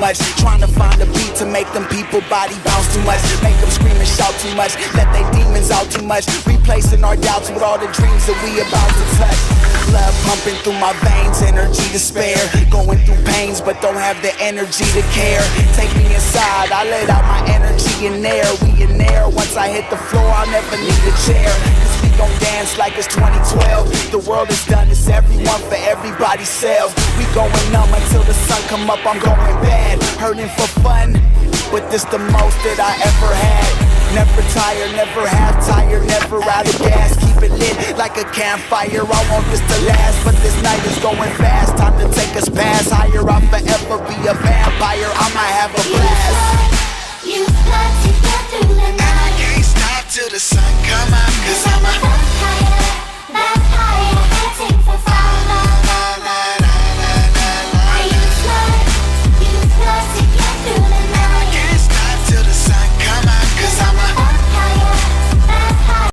much. Trying to find a beat to make them people body bounce too much. Make them scream and shout too much. Let they demons out too much. Replacing our doubts with all the dreams that we about to touch. Blood pumping through my veins, energy to spare. Going through pains but don't have the energy to care. Take me inside, I let out my energy in there. We in there, once I hit the floor I'll never need a chair. Cause we gon' dance like it's 2012. The world is done, it's everyone for everybody's selves. We going numb until the sun come up, I'm going bad. Hurting for fun, but this the most that I ever had. Never tired, never half tired, never out of gas. Keep it lit like a campfire, I want this to last. But this night is going fast, time to take us past higher. I'll forever be a vampire, I might have a blast. You fly to get through the night. And I can't stop till the sun